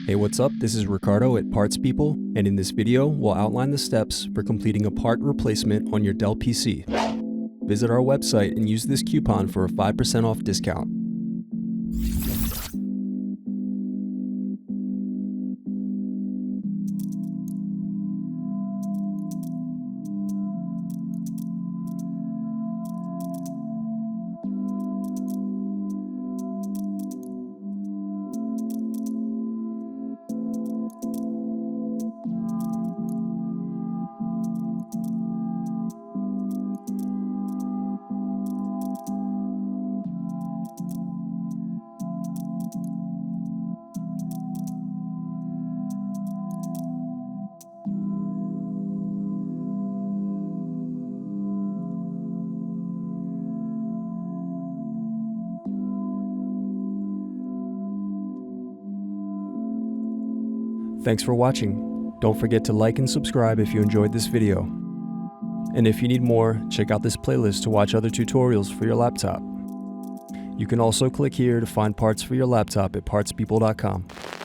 Hey, what's up? This is Ricardo at Parts People, and in this video, we'll outline the steps for completing a part replacement on your Dell PC. Visit our website and use this coupon for a 5% off discount. Thanks for watching. Don't forget to like and subscribe if you enjoyed this video. And if you need more, check out this playlist to watch other tutorials for your laptop. You can also click here to find parts for your laptop at partspeople.com.